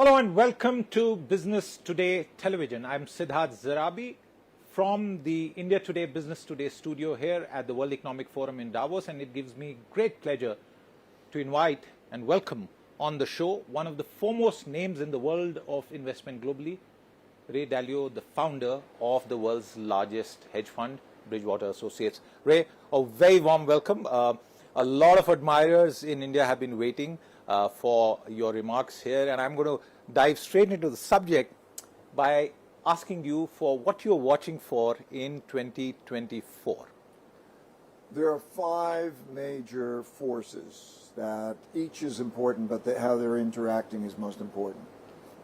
Hello and welcome to Business Today Television. I'm Siddharth Zarabi from the India Today Business Today studio here at the World Economic Forum in Davos, and it gives me great pleasure to invite and welcome on the show one of the foremost names in the world of investment globally, Ray Dalio, the founder of the world's largest hedge fund, Bridgewater Associates. Ray, a very warm welcome. A lot of admirers in India have been waiting for your remarks here, and I'm going to dive straight into the subject by asking you for what you're watching for in 2024. There are five major forces that each is important, but how they're interacting is most important.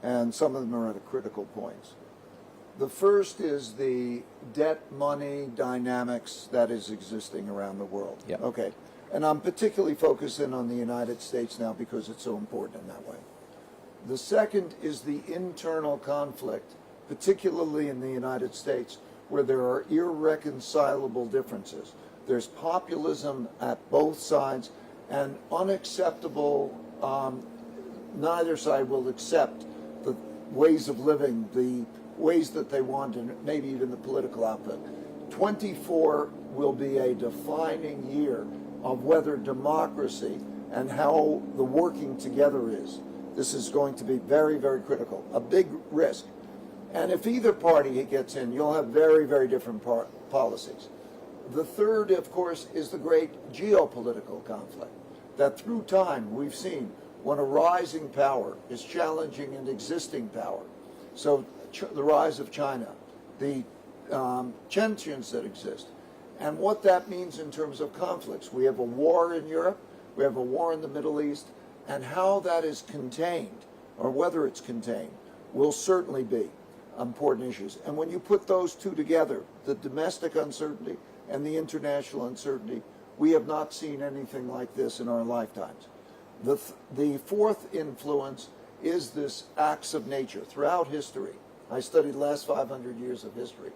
And some of them are at a critical points. The first is the debt money dynamics that is existing around the world. Yep. Okay. And I'm particularly focusing on the United States now because it's so important in that way. The second is the internal conflict, particularly in the United States, where there are irreconcilable differences. There's populism at both sides and unacceptable, neither side will accept the ways of living, the ways that they want, and maybe even the political output. 24 will be a defining year of whether democracy and how the working together is. This is going to be very, very critical, a big risk. And if either party gets in, you'll have very, very different policies. The third, of course, is the great geopolitical conflict, that through time we've seen when a rising power is challenging an existing power. So the rise of China, the tensions that exist, and what that means in terms of conflicts. We have a war in Europe, we have a war in the Middle East, and how that is contained, or whether it's contained, will certainly be important issues. And when you put those two together, the domestic uncertainty and the international uncertainty, we have not seen anything like this in our lifetimes. The fourth influence is this acts of nature throughout history. I studied the last 500 years of history.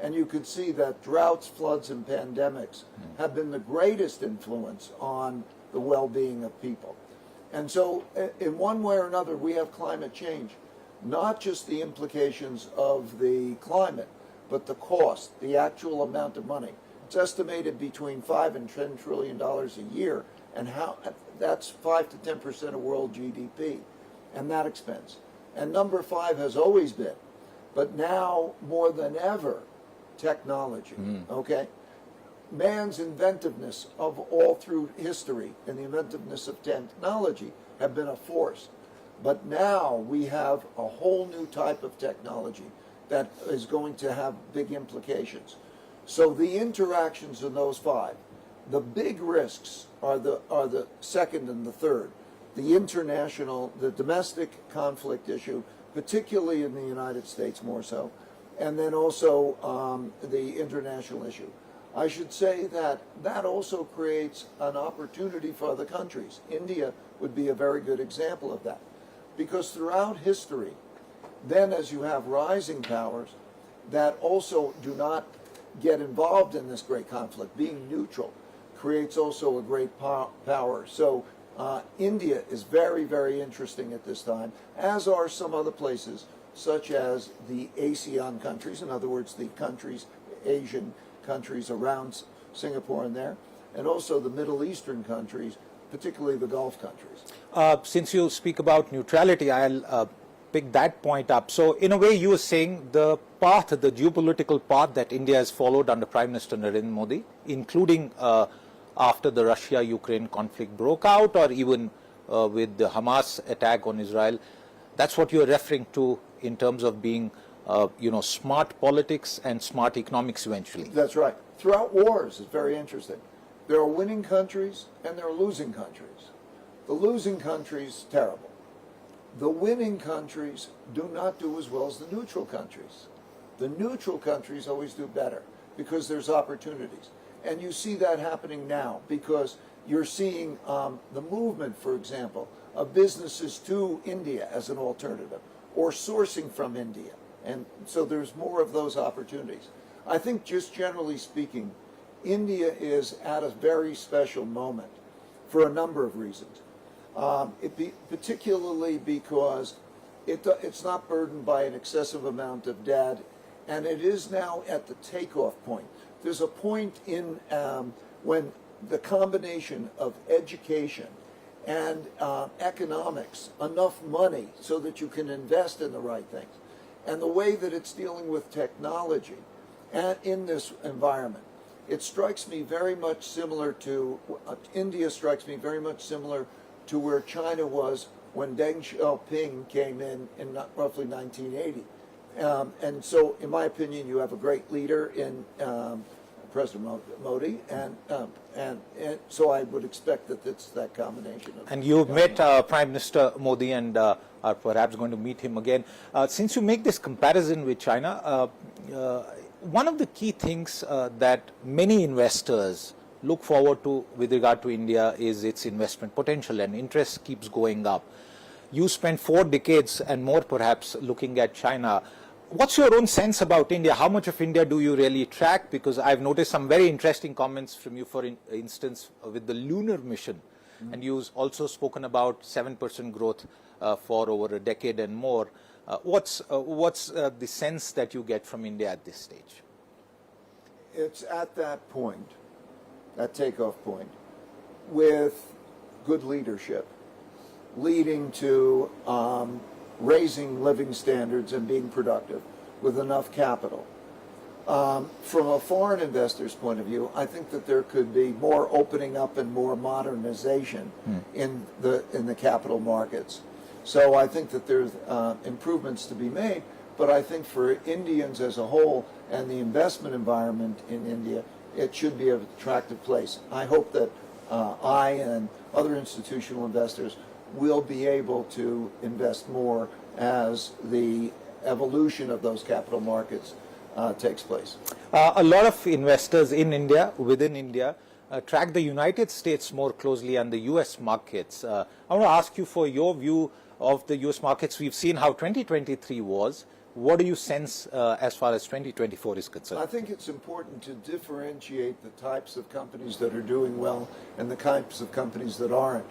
And you could see that droughts, floods, and pandemics have been the greatest influence on the well-being of people. And so in one way or another, we have climate change, not just the implications of the climate, but the cost, the actual amount of money. It's estimated between $5 and $10 trillion a year, and how that's 5 to 10% of world GDP, and that expense. And number 5 has always been, but now more than ever, technology, okay? Man's inventiveness of all through history and the inventiveness of technology have been a force. But now we have a whole new type of technology that is going to have big implications. So the interactions in those five, the big risks are the second and the third. The international, the domestic conflict issue, particularly in the United States more so, and then also the international issue. I should say that that also creates an opportunity for other countries. India would be a very good example of that. Because throughout history, then as you have rising powers that also do not get involved in this great conflict, being neutral creates also a great power. So India is very, very interesting at this time, as are some other places, such as the ASEAN countries, in other words, the countries, Asian countries around Singapore and there, and also the Middle Eastern countries, particularly the Gulf countries. Since you speak about neutrality, I'll pick that point up. So in a way, you were saying the path, the geopolitical path that India has followed under Prime Minister Narendra Modi, including after the Russia-Ukraine conflict broke out, or even with the Hamas attack on Israel, that's what you're referring to in terms of being, smart politics and smart economics eventually. That's right. Throughout wars, it's very interesting. There are winning countries and there are losing countries. The losing countries, terrible. The winning countries do not do as well as the neutral countries. The neutral countries always do better because there's opportunities. And you see that happening now because you're seeing the movement, for example, of businesses to India as an alternative or sourcing from India. And so there's more of those opportunities. I think just generally speaking, India is at a very special moment for a number of reasons. Particularly because It's not burdened by an excessive amount of debt, and it is now at the takeoff point. There's a point in when the combination of education and economics, enough money so that you can invest in the right things, and the way that it's dealing with technology and in this environment, it strikes me very much similar to, India strikes me very much similar to where China was when Deng Xiaoping came in roughly 1980. And so, in my opinion, you have a great leader in President Modi, and so I would expect that it's that combination. And you've met Prime Minister Modi and are perhaps going to meet him again. Since you make this comparison with China, one of the key things that many investors look forward to with regard to India is its investment potential, and interest keeps going up. You spent 4 decades and more perhaps looking at China. What's your own sense about India? How much of India do you really track? Because I've noticed some very interesting comments from you, for instance, with the lunar mission. Mm-hmm. And you've also spoken about 7% growth for over a decade and more. What's the sense that you get from India at this stage? It's at that point, that takeoff point, with good leadership, leading to raising living standards and being productive with enough capital. From a foreign investor's point of view, I think that there could be more opening up and more modernization in the capital markets. So I think that there's improvements to be made, but I think for Indians as a whole and the investment environment in India, it should be an attractive place. I hope that I and other institutional investors will be able to invest more as the evolution of those capital markets takes place. A lot of investors in India, within India, track the United States more closely and the US markets. I want to ask you for your view of the US markets. We've seen how 2023 was. What do you sense as far as 2024 is concerned? I think it's important to differentiate the types of companies that are doing well and the types of companies that aren't.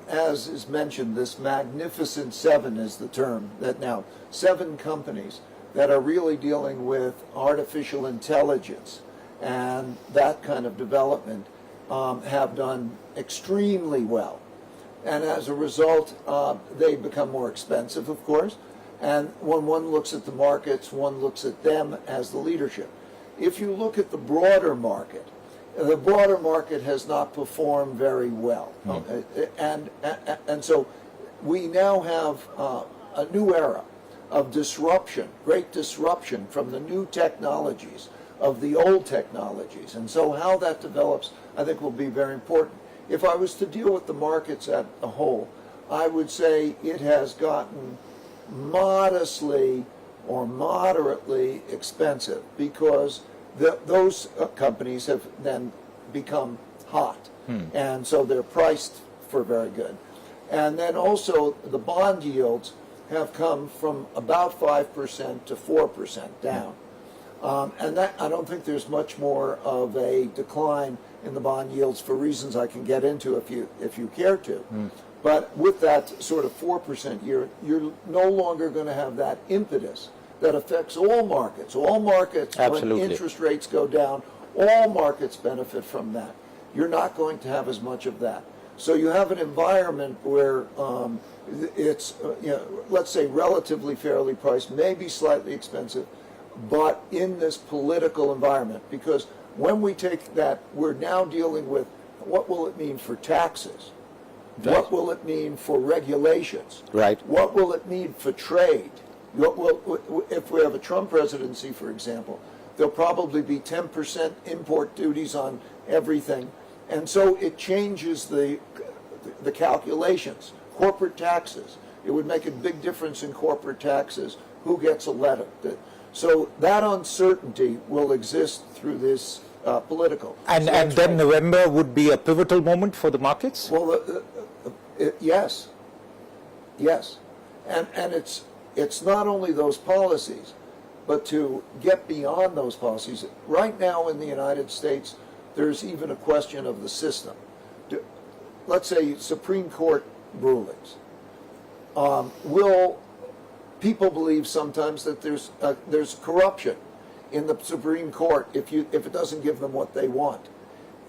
As is mentioned, this magnificent 7 is the term, that now 7 companies that are really dealing with artificial intelligence and that kind of development have done extremely well. And as a result, they become more expensive, of course. And when one looks at the markets, one looks at them as the leadership. If you look at the broader market has not performed very well. And so we now have a new era of disruption, great disruption from the new technologies, of the old technologies. And so how that develops, I think, will be very important. If I was to deal with the markets as a whole, I would say it has gotten modestly or moderately expensive because those companies have then become hot. And so they're priced for very good. And then also the bond yields have come from about 5% to 4% down. And that, I don't think there's much more of a decline in the bond yields for reasons I can get into if you care to. But with that sort of 4% year, you're no longer going to have that impetus that affects all markets. All markets, absolutely, when interest rates go down, all markets benefit from that. You're not going to have as much of that. So you have an environment where it's, let's say, relatively fairly priced, maybe slightly expensive, but in this political environment. Because when we take that, we're now dealing with what will it mean for taxes? Right. What will it mean for regulations? Right. What will it mean for trade? If we have a Trump presidency, for example, there'll probably be 10% import duties on everything. And so it changes the calculations. Corporate taxes. It would make a big difference in corporate taxes. Who gets elected? So that uncertainty will exist through this political. And then November would be a pivotal moment for the markets? Well, yes. And it's not only those policies, but to get beyond those policies. Right now in the United States, there's even a question of the system. Let's say Supreme Court rulings. Will people believe sometimes that there's corruption in the Supreme Court if it doesn't give them what they want.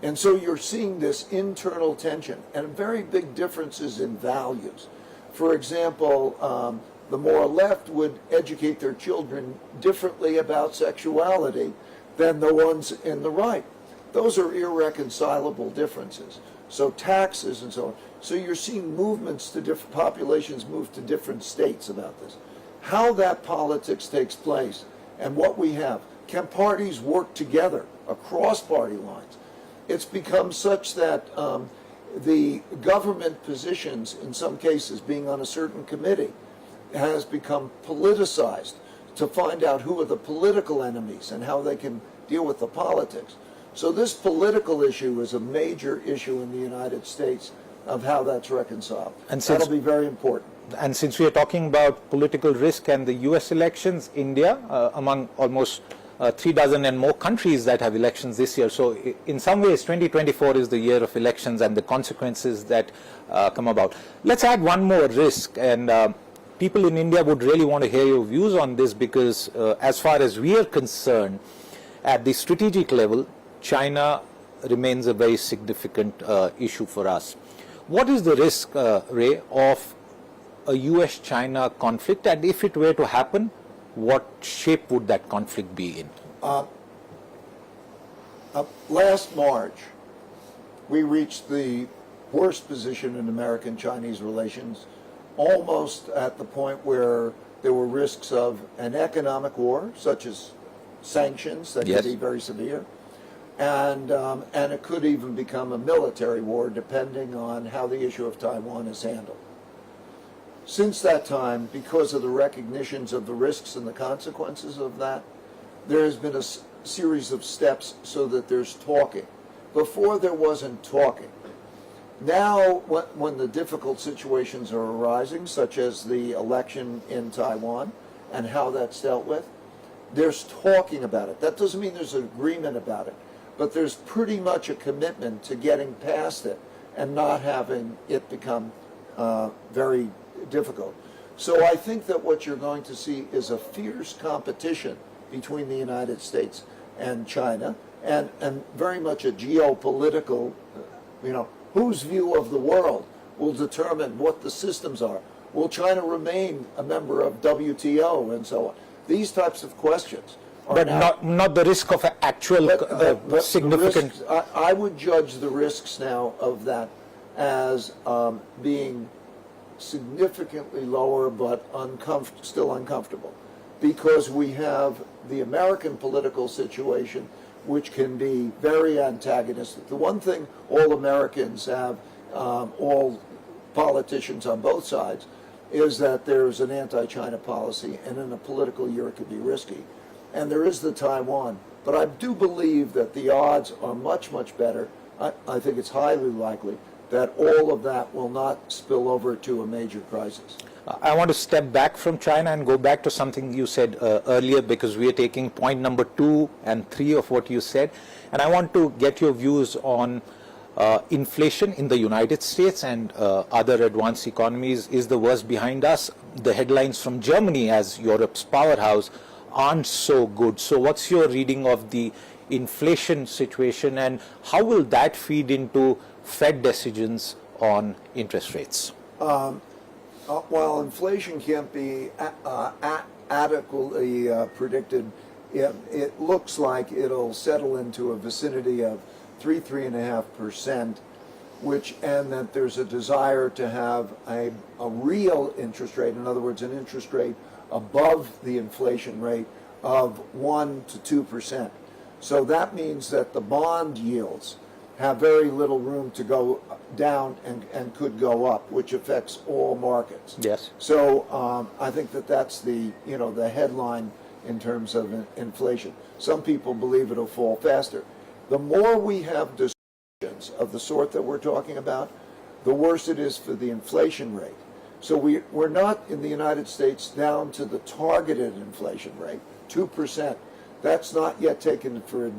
And so you're seeing this internal tension and very big differences in values. For example, the more left would educate their children differently about sexuality than the ones in the right. Those are irreconcilable differences. So taxes and so on. So you're seeing movements to different populations move to different states about this. How that politics takes place and what we have. Can parties work together across party lines? It's become such that the government positions, in some cases, being on a certain committee, has become politicized to find out who are the political enemies and how they can deal with the politics. So this political issue is a major issue in the United States of how that's reconciled. And that'll be very important. And since we are talking about political risk and the US elections, India, among almost 36 and more countries that have elections this year. So in some ways, 2024 is the year of elections and the consequences that come about. Let's add one more risk, and people in India would really want to hear your views on this, because as far as we are concerned, at the strategic level, China remains a very significant issue for us. What is the risk, Ray, of a US-China conflict, and if it were to happen, what shape would that conflict be in? Last March, we reached the worst position in American-Chinese relations, almost at the point where there were risks of an economic war, such as sanctions that could be very severe, and it could even become a military war, depending on how the issue of Taiwan is handled. Since that time, because of the recognitions of the risks and the consequences of that, there has been a series of steps so that there's talking. Before, there wasn't talking. Now, when the difficult situations are arising, such as the election in Taiwan and how that's dealt with, there's talking about it. That doesn't mean there's an agreement about it, but there's pretty much a commitment to getting past it and not having it become very difficult. So I think that what you're going to see is a fierce competition between the United States and China, and very much a geopolitical, whose view of the world will determine what the systems are. Will China remain a member of WTO and so on? These types of questions. But not the risk of actual significant... I would judge the risks now of that as being significantly lower, but still uncomfortable, because we have the American political situation, which can be very antagonistic. The one thing all Americans have, all politicians on both sides, is that there's an anti-China policy, and in a political year it could be risky. And there is the Taiwan. But I do believe that the odds are much, much better. I think it's highly likely that all of that will not spill over to a major crisis. I want to step back from China and go back to something you said earlier, because we are taking point number 2 and 3 of what you said. And I want to get your views on inflation in the United States and other advanced economies. Is the worst behind us? The headlines from Germany, as Europe's powerhouse, aren't so good. So what's your reading of the inflation situation, and how will that feed into Fed decisions on interest rates? While inflation can't be adequately predicted, it looks like it'll settle into a vicinity of 3.5%, and that there's a desire to have a real interest rate, in other words, an interest rate above the inflation rate of 1 to 2%. So that means that the bond yields have very little room to go down and could go up, which affects all markets. Yes. So I think that that's the headline in terms of inflation. Some people believe it'll fall faster. The more we have discussions of the sort that we're talking about, the worse it is for the inflation rate. So we're not in the United States down to the targeted inflation rate, 2%. That's not yet taken for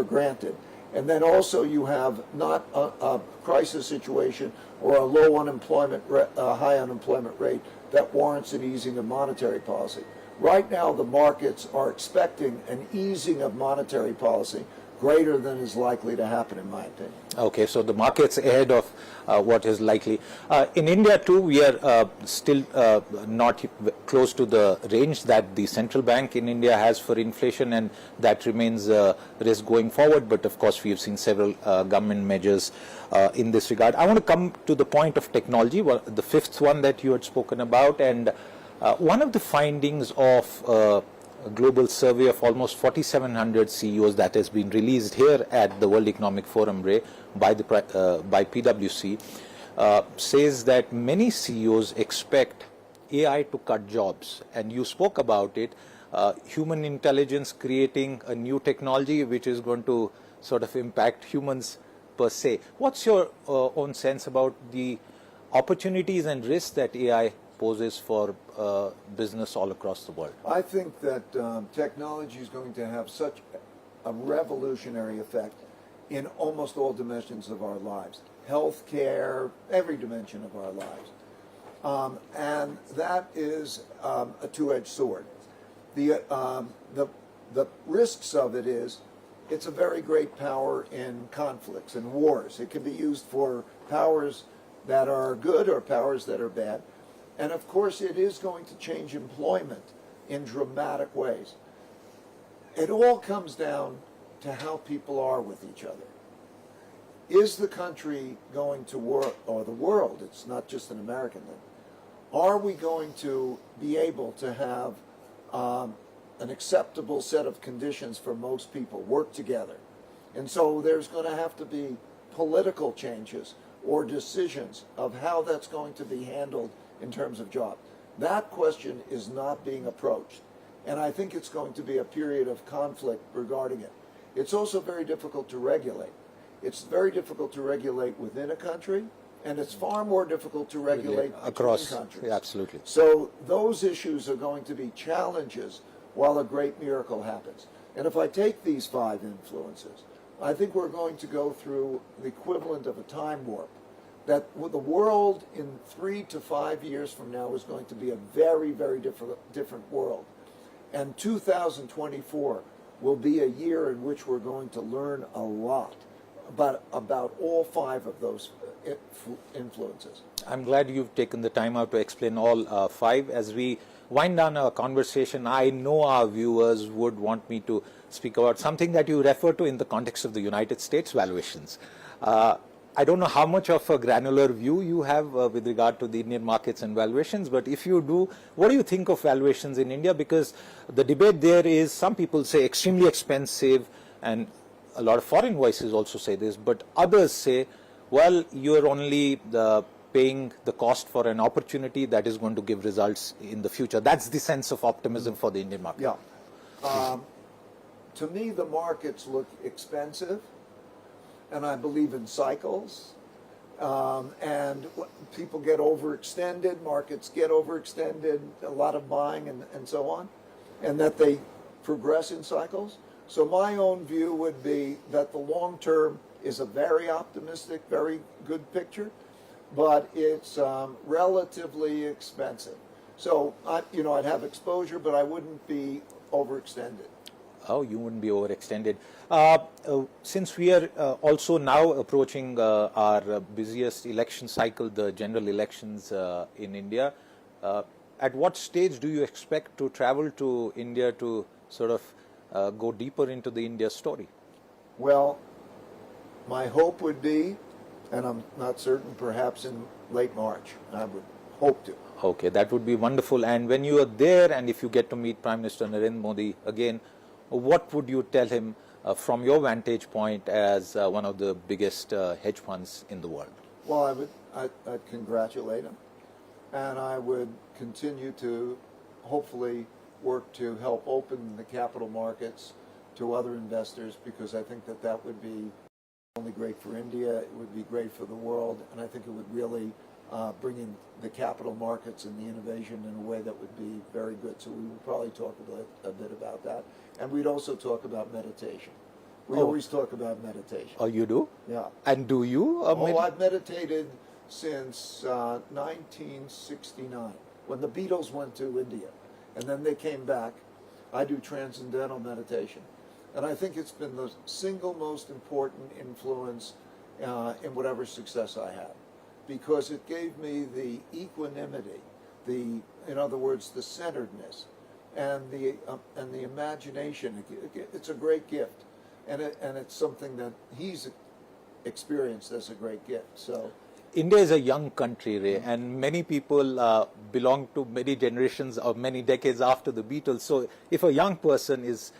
granted. And then also you have not a crisis situation or a low unemployment, high unemployment rate that warrants an easing of monetary policy. Right now, the markets are expecting an easing of monetary policy greater than is likely to happen, in my opinion. Okay, so the market's ahead of what is likely. In India too, we are still not close to the range that the central bank in India has for inflation, and that remains a risk going forward. But of course, we have seen several government measures in this regard. I want to come to the point of technology, the fifth one that you had spoken about, and one of the findings of a global survey of almost 4,700 CEOs that has been released here at the World Economic Forum, Ray, by PwC, says that many CEOs expect AI to cut jobs. And you spoke about it, human intelligence creating a new technology which is going to sort of impact humans per se. What's your own sense about the opportunities and risks that AI poses for business all across the world? I think that technology is going to have such a revolutionary effect in almost all dimensions of our lives. Healthcare, every dimension of our lives. And that is a two-edged sword. The risks of it is it's a very great power in conflicts and wars. It can be used for powers that are good or powers that are bad. And of course, it is going to change employment in dramatic ways. It all comes down to how people are with each other. Is the country going to work, or the world, it's not just an American thing, are we going to be able to have an acceptable set of conditions for most people, work together? And so there's going to have to be political changes or decisions of how that's going to be handled in terms of jobs. That question is not being approached, and I think it's going to be a period of conflict regarding it. It's also very difficult to regulate. It's very difficult to regulate within a country, and it's far more difficult to regulate across countries. Yeah, absolutely. So those issues are going to be challenges while a great miracle happens. And if I take these 5 influences, I think we're going to go through the equivalent of a time warp. That the world in 3 to 5 years from now is going to be a very, very different world. And 2024 will be a year in which we're going to learn a lot about all 5 of those influences. I'm glad you've taken the time out to explain all 5. As we wind down our conversation, I know our viewers would want me to speak about something that you refer to in the context of the United States, valuations. I don't know how much of a granular view you have with regard to the Indian markets and valuations, but if you do, what do you think of valuations in India? Because the debate there is, some people say extremely expensive, and a lot of foreign voices also say this, but others say, well, you're only paying the cost for an opportunity that is going to give results in the future. That's the sense of optimism for the Indian market. Yeah. To me, the markets look expensive, and I believe in cycles. And people get overextended, markets get overextended, a lot of buying and so on, and that they progress in cycles. So my own view would be that the long term is a very optimistic, very good picture, but it's relatively expensive. So I'd have exposure, but I wouldn't be overextended. Oh, you wouldn't be overextended. Since we are also now approaching our busiest election cycle, the general elections in India, at what stage do you expect to travel to India to sort of go deeper into the India story? Well, my hope would be, and I'm not certain, perhaps in late March. I would hope to. Okay, that would be wonderful. And when you are there, and if you get to meet Prime Minister Narendra Modi again, what would you tell him from your vantage point as one of the biggest hedge funds in the world? Well, I'd congratulate him, and I would continue to hopefully work to help open the capital markets to other investors, because I think that would be not only great for India, it would be great for the world, and I think it would really bring in the capital markets and the innovation in a way that would be very good. So we would probably talk a bit about that. And we'd also talk about meditation, We always talk about meditation. Oh, you do? Yeah. And do you? I've meditated since 1969, when the Beatles went to India, and then they came back. I do transcendental meditation, and I think it's been the single most important influence in whatever success I have, because it gave me the equanimity, in other words, the centeredness, and the imagination. It's a great gift, and it's something that he's experienced as a great gift. So India is a young country, Ray, and many people belong to many generations or many decades after the Beatles. So if a young person is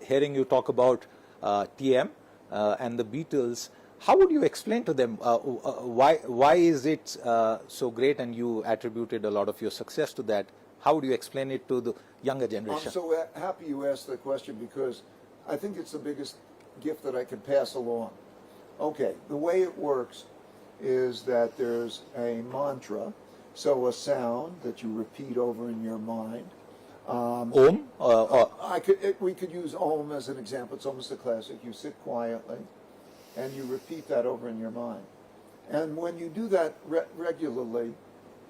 hearing you talk about TM and the Beatles, how would you explain to them why is it so great, and you attributed a lot of your success to that? How would you explain it to the younger generation? I'm so happy you asked that question, because I think it's the biggest gift that I can pass along. Okay, the way it works is that there's a mantra, so a sound that you repeat over in your mind. Om? We could use Om as an example. It's almost a classic. You sit quietly and you repeat that over in your mind. And when you do that regularly,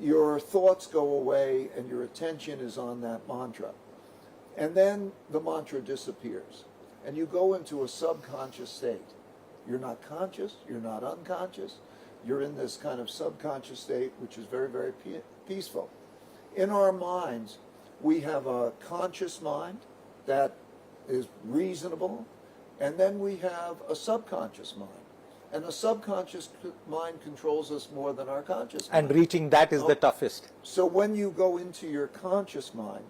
your thoughts go away and your attention is on that mantra. And then the mantra disappears and you go into a subconscious state. You're not conscious, you're not unconscious, you're in this kind of subconscious state, which is very, very peaceful. In our minds, we have a conscious mind that is reasonable, and then we have a subconscious mind. And a subconscious mind controls us more than our conscious mind. And reaching that is the toughest. So when you go into your conscious mind,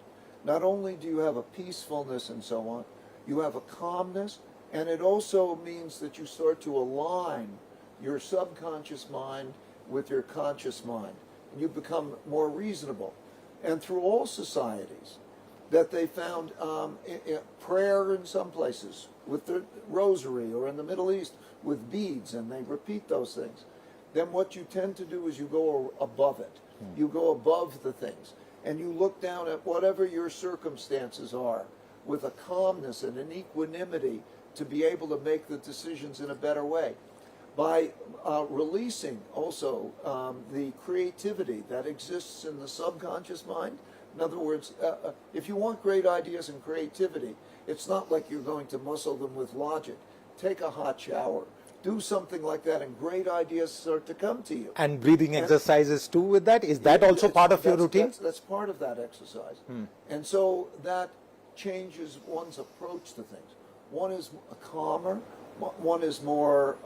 not only do you have a peacefulness and so on, you have a calmness, and it also means that you start to align your subconscious mind with your conscious mind. And you become more reasonable. And through all societies, that they found prayer in some places with the rosary, or in the Middle East with beads, and they repeat those things. Then what you tend to do is you go above it. You go above the things, and you look down at whatever your circumstances are with a calmness and an equanimity to be able to make the decisions in a better way. By releasing also the creativity that exists in the subconscious mind. In other words, if you want great ideas and creativity, it's not like you're going to muscle them with logic. Take a hot shower. Do something like that, and great ideas start to come to you. And breathing exercises too with that? Is that also part of your routine? That's part of that exercise. And so that changes one's approach to things. One is calmer. One is more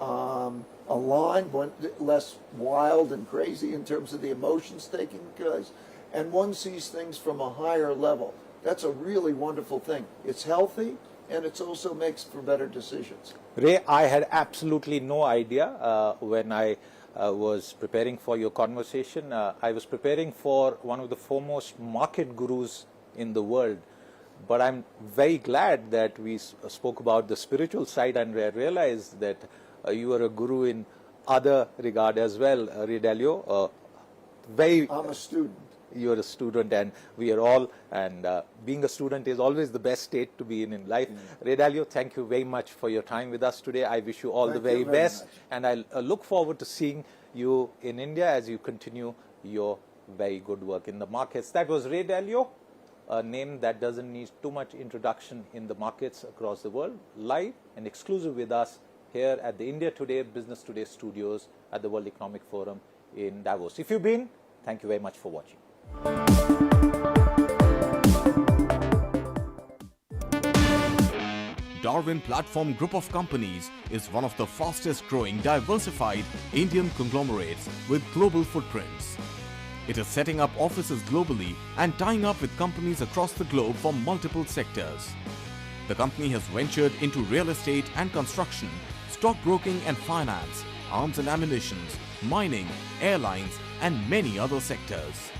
aligned, less wild and crazy in terms of the emotions taking place, and one sees things from a higher level. That's a really wonderful thing. It's healthy, and it also makes for better decisions. Ray, I had absolutely no idea when I was preparing for your conversation. I was preparing for one of the foremost market gurus in the world. But I'm very glad that we spoke about the spiritual side, and I realized that you are a guru in other regard as well, Ray Dalio. I'm a student. You're a student, and we are all, and being a student is always the best state to be in life. Ray Dalio, thank you very much for your time with us today. I wish you all the very best, and I look forward to seeing you in India as you continue your very good work in the markets. That was Ray Dalio, a name that doesn't need too much introduction in the markets across the world, live and exclusive with us here at the India Today, Business Today studios at the World Economic Forum in Davos. If you've been, thank you very much for watching. Darwin Platform Group of Companies is one of the fastest growing diversified Indian conglomerates with global footprints. It is setting up offices globally and tying up with companies across the globe from multiple sectors. The company has ventured into real estate and construction, stockbroking and finance, arms and ammunition, mining, airlines, and many other sectors.